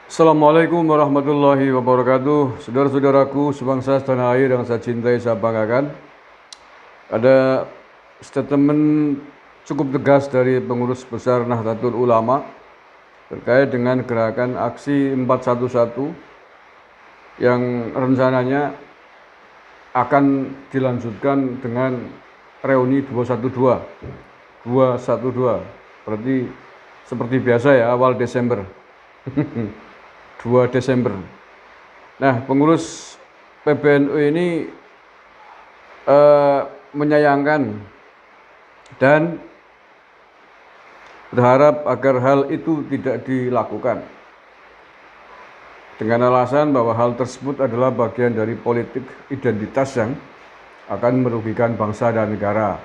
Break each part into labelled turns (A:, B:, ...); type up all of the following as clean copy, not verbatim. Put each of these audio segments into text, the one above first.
A: Assalamualaikum warahmatullahi wabarakatuh. Saudara-saudaraku sebangsa setanah air yang saya cintai, saya banggakan. Ada statement cukup tegas dari pengurus besar Nahdlatul Ulama terkait dengan gerakan aksi 411 yang rencananya akan dilanjutkan dengan reuni 212. 212. Berarti seperti biasa ya, awal Desember. 2 Desember. Nah, pengurus PBNU ini menyayangkan dan berharap agar hal itu tidak dilakukan dengan alasan bahwa hal tersebut adalah bagian dari politik identitas yang akan merugikan bangsa dan negara.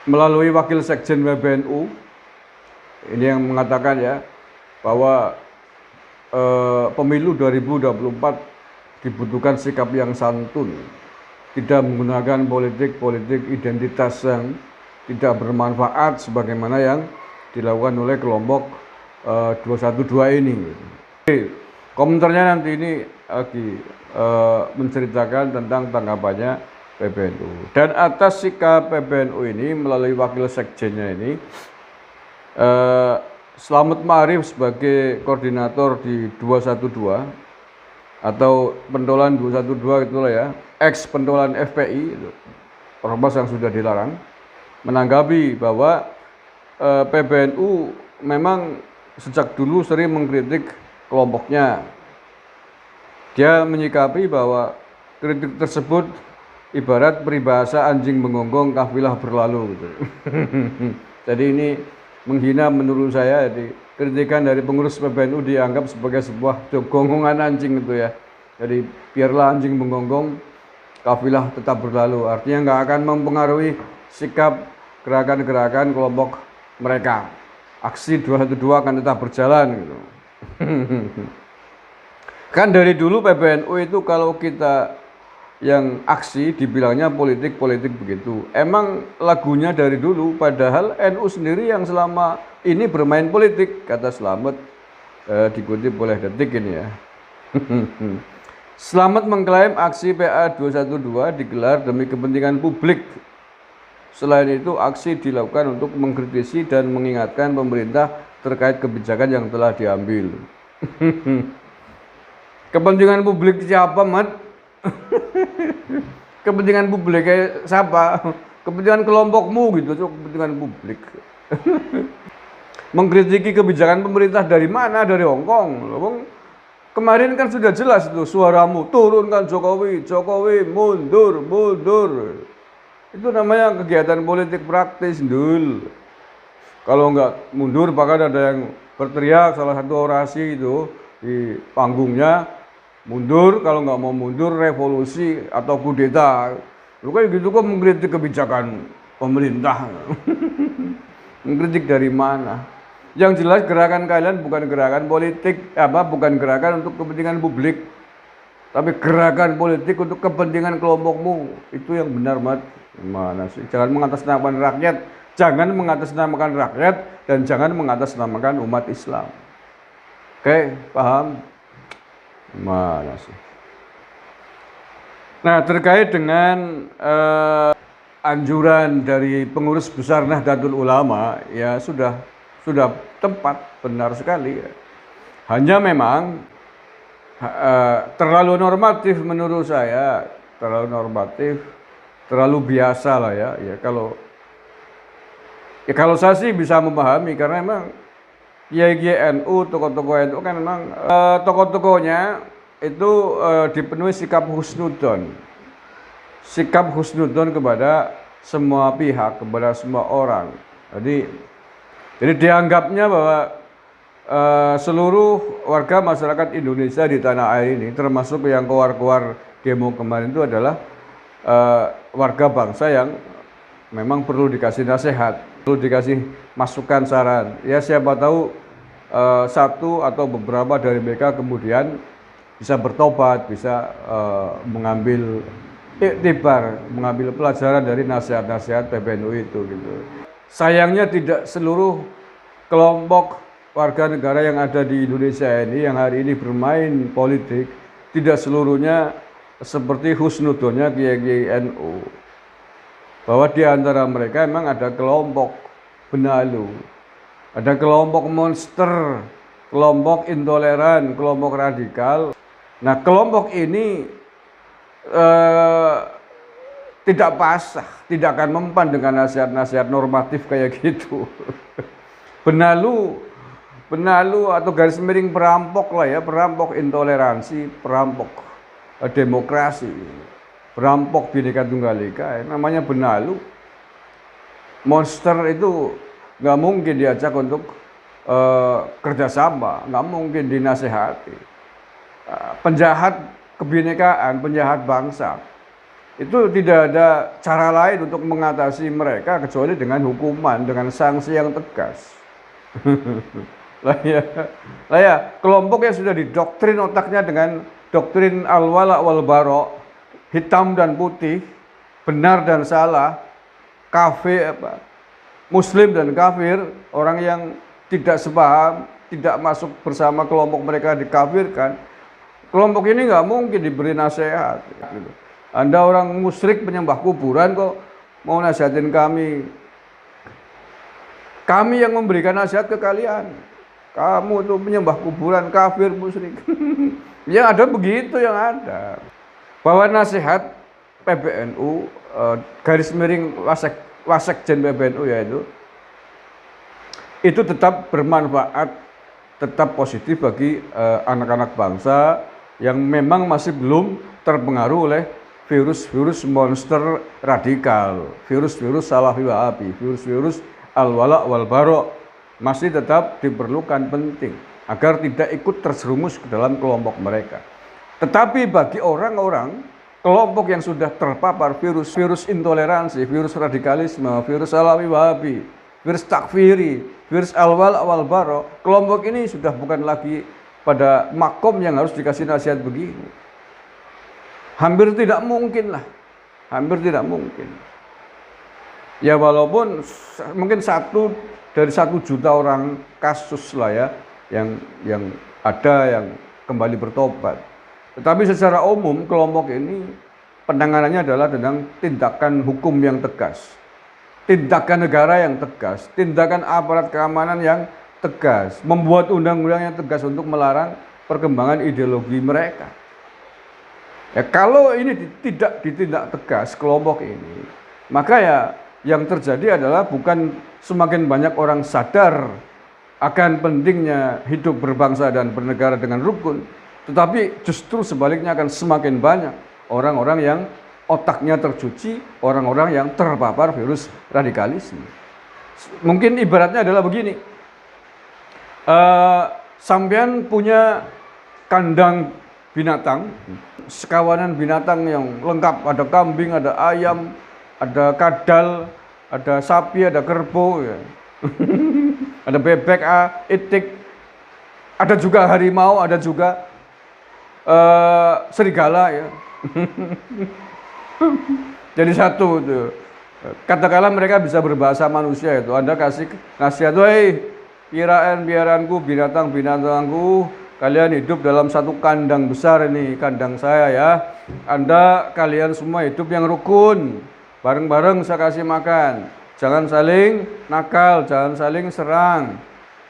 A: Melalui wakil sekjen PBNU ini yang mengatakan ya bahwa pemilu 2024 dibutuhkan sikap yang santun, tidak menggunakan politik identitas yang tidak bermanfaat sebagaimana yang dilakukan oleh kelompok 212 ini. Komentarnya nanti ini lagi menceritakan tentang tanggapannya PBNU. Dan atas sikap PBNU ini melalui wakil sekjennya ini, Slamet Ma'arif sebagai koordinator di 212 atau pentolan 212 itulah ya, ex pentolan FPI, ormas yang sudah dilarang, menanggapi bahwa PBNU memang sejak dulu sering mengkritik kelompoknya. Dia menyikapi bahwa kritik tersebut ibarat peribahasa anjing menggonggong kafilah berlalu gitu. Jadi ini menghina menurut saya. Jadi kritikan dari pengurus PBNU dianggap sebagai sebuah gonggongan anjing itu ya. Jadi biarlah anjing menggonggong, kafilah tetap berlalu. Artinya nggak akan mempengaruhi sikap gerakan-gerakan kelompok mereka. Aksi 212 akan tetap berjalan gitu. Kan dari dulu PBNU itu kalau kita yang aksi dibilangnya politik begitu. Emang lagunya dari dulu, padahal NU sendiri yang selama ini bermain politik, kata Slamet, dikutip oleh Detik ini ya. Slamet mengklaim aksi PA 212 digelar demi kepentingan publik. Selain itu, aksi dilakukan untuk mengkritisi dan mengingatkan pemerintah terkait kebijakan yang telah diambil. Kepentingan publik siapa, Mat? Kepentingan publik kayak siapa? Kepentingan kelompokmu gitu, kepentingan publik. Mengkritiki kebijakan pemerintah dari mana? Dari Hongkong. Kemarin kan sudah jelas itu suaramu, turunkan Jokowi, Jokowi mundur. Itu namanya kegiatan politik praktis, Dul. Kalau nggak mundur bahkan ada yang berteriak salah satu orasi itu di panggungnya, mundur, kalau nggak mau mundur revolusi atau kudeta. Lu kayak gitu kok mengkritik kebijakan pemerintah. Mengkritik dari mana? Yang jelas gerakan kalian bukan gerakan politik, bukan gerakan untuk kepentingan publik, tapi gerakan politik untuk kepentingan kelompokmu. Itu yang benar, Mat. Gimana sih? Jangan mengatasnamakan rakyat, jangan mengatasnamakan rakyat, dan jangan mengatasnamakan umat Islam. Oke, paham? Mana sih? Nah, terkait dengan anjuran dari pengurus besar Nahdlatul Ulama, ya sudah tepat, benar sekali. Hanya memang terlalu normatif menurut saya, terlalu biasa lah ya. Ya kalau saya sih bisa memahami karena memang YGNU, tokoh-tokoh NU kan memang tokoh-tokohnya itu dipenuhi sikap husnudon kepada semua pihak, kepada semua orang. Jadi dianggapnya bahwa seluruh warga masyarakat Indonesia di tanah air ini, termasuk yang keluar demo kemarin itu adalah warga bangsa yang memang perlu dikasih nasihat, perlu dikasih masukan, saran. Ya siapa tahu satu atau beberapa dari mereka kemudian bisa bertobat, bisa mengambil iktibar, mengambil pelajaran dari nasihat-nasihat PBNU itu gitu. Sayangnya tidak seluruh kelompok warga negara yang ada di Indonesia ini yang hari ini bermain politik tidak seluruhnya seperti husnudonnya Kiai NU. Bahwa di antara mereka memang ada kelompok benalu, ada kelompok monster, kelompok intoleran, kelompok radikal. Nah, kelompok ini tidak pasah, tidak akan mempan dengan nasihat-nasihat normatif kayak gitu. Benalu atau garis miring perampok lah ya, perampok intoleransi, perampok demokrasi, perampok Bhinneka Tunggal Ika, namanya benalu. Monster itu nggak mungkin diajak untuk kerjasama, nggak mungkin dinasehati. Penjahat kebinekaan, penjahat bangsa, itu tidak ada cara lain untuk mengatasi mereka kecuali dengan hukuman, dengan sanksi yang tegas. Lah ya, kelompok yang sudah didoktrin otaknya dengan doktrin al-wala wal bara, hitam dan putih, benar dan salah, kafir muslim dan kafir, orang yang tidak sepaham, tidak masuk bersama kelompok mereka dikafirkan. Kelompok ini nggak mungkin diberi nasihat. Anda orang musyrik penyembah kuburan kok mau nasihatin kami? Kami yang memberikan nasihat ke kalian. Kamu tuh penyembah kuburan, kafir, musyrik. Yang ada begitu yang ada. Bahwa nasihat PBNU, garis miring Wasekjen PBNU yaitu, itu tetap bermanfaat, tetap positif bagi anak-anak bangsa yang memang masih belum terpengaruh oleh virus-virus monster radikal, virus-virus Salafi Wahabi, virus-virus al-wala wal bara, masih tetap diperlukan penting agar tidak ikut terjerumus ke dalam kelompok mereka. Tetapi bagi orang-orang kelompok yang sudah terpapar virus intoleransi, virus radikalisme, virus Salafi Wahabi, virus takfiri, virus al-wala wal bara, kelompok ini sudah bukan lagi pada makom yang harus dikasih nasihat begini. Hampir tidak mungkin lah, hampir tidak mungkin. Ya walaupun mungkin 1 dari 1 juta orang kasus lah ya yang ada yang kembali bertobat. Tetapi secara umum kelompok ini penanganannya adalah dengan tindakan hukum yang tegas, tindakan negara yang tegas, tindakan aparat keamanan yang tegas, membuat undang-undang yang tegas untuk melarang perkembangan ideologi mereka. Ya, kalau ini tidak ditindak tegas kelompok ini, maka ya yang terjadi adalah bukan semakin banyak orang sadar akan pentingnya hidup berbangsa dan bernegara dengan rukun, tetapi justru sebaliknya akan semakin banyak orang-orang yang otaknya tercuci, orang-orang yang terpapar virus radikalisme. Mungkin ibaratnya adalah begini. Sampean punya kandang binatang, sekawanan binatang yang lengkap, ada kambing, ada ayam, ada kadal, ada sapi, ada kerbau, ya. Ada bebek, itik, ada juga harimau, ada juga serigala, ya. Jadi satu itu. Katakanlah mereka bisa berbahasa manusia itu. Anda kasih nasihat, "Woi, piaranku, binatangku, kalian hidup dalam satu kandang besar ini, kandang saya ya. Kalian semua hidup yang rukun, bareng-bareng saya kasih makan. Jangan saling nakal, jangan saling serang.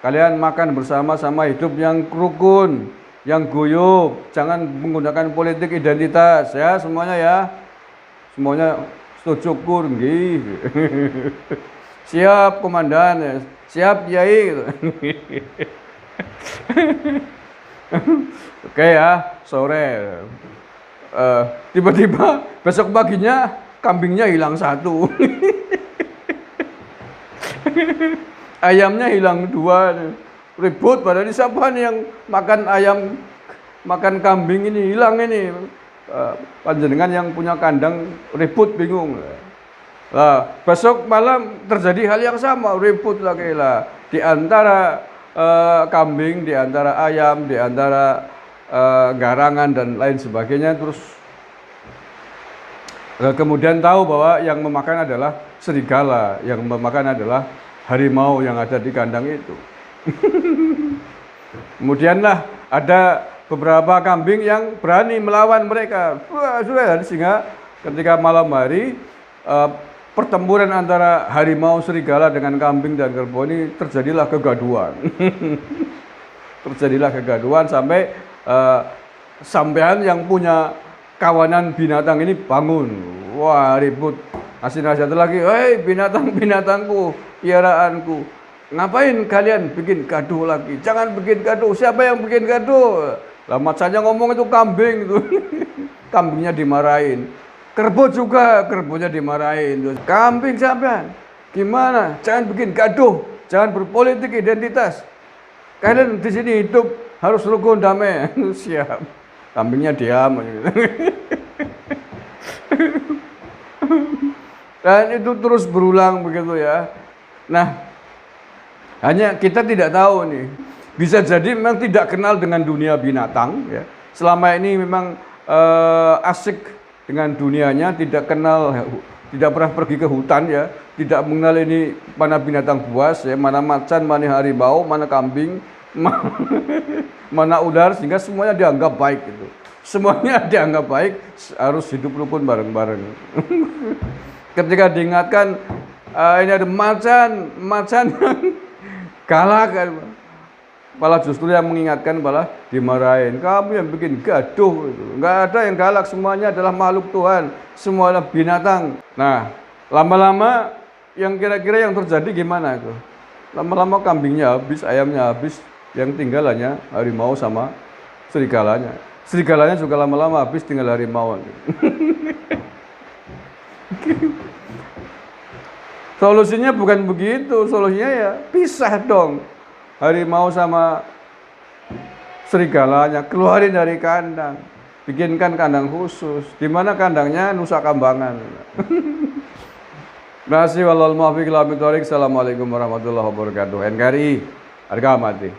A: Kalian makan bersama-sama, hidup yang rukun, yang guyup, jangan menggunakan politik identitas ya semuanya ya. Semuanya setuju nggih." Siap komandan ya. Siap Kiai. Oke ya, sore. Tiba-tiba besok paginya kambingnya hilang 1. Ayamnya hilang 2. Ribut padahal siapa nih yang makan ayam, makan kambing ini hilang ini. Panjenengan yang punya kandang ribut bingung. Lah, besok malam terjadi hal yang sama, ribut lagi lah di antara kambing, di antara ayam, di antara garangan dan lain sebagainya. Terus kemudian tahu bahwa yang memakan adalah serigala, yang memakan adalah harimau yang ada di kandang itu. Kemudianlah ada beberapa kambing yang berani melawan mereka. Wah, sudah, sehingga ketika malam hari pertempuran antara harimau serigala dengan kambing dan kerbau ini terjadilah kegaduhan. Terjadilah kegaduhan sampai sampean yang punya kawanan binatang ini bangun. Wah, ribut. Kasih nasihat lagi, hei binatang-binatangku, piaraanku, ngapain kalian bikin gaduh lagi? Jangan bikin gaduh. Siapa yang bikin gaduh? Lama saja ngomong itu kambing itu. Kambingnya dimarahin. Kerbau juga, kerbaunya dimarahin. Kambing siapa? Gimana? Jangan bikin gaduh. Jangan berpolitik identitas. Kalian di sini hidup harus rukun damai. Siap. Kambingnya diam. Dan itu terus berulang begitu ya. Nah, hanya kita tidak tahu nih. Bisa jadi memang tidak kenal dengan dunia binatang ya. Selama ini memang asik dengan dunianya, tidak kenal, tidak pernah pergi ke hutan ya, tidak mengenal ini mana binatang buas ya, mana macan, mana harimau, mana kambing, mana ular, sehingga semuanya dianggap baik gitu. Semuanya dianggap baik, harus hidup rukun bareng-bareng. Ketika diingatkan ini ada macan yang galak, malah justru yang mengingatkan malah dimarahin. Kamu yang bikin gaduh itu. Enggak ada yang galak, semuanya adalah makhluk Tuhan, semua adalah binatang. Nah, lama-lama yang kira-kira yang terjadi gimana itu? Lama-lama kambingnya habis, ayamnya habis, yang tinggal hanya harimau sama serigalanya. Serigalanya juga lama-lama habis, tinggal harimau. Solusinya bukan begitu, solusinya ya pisah dong harimau sama serigalanya, keluarin dari kandang, bikinkan kandang khusus, di mana kandangnya Nusa Kambangan. Terima kasih. Assalamualaikum warahmatullahi wabarakatuh. NKRI harga mati.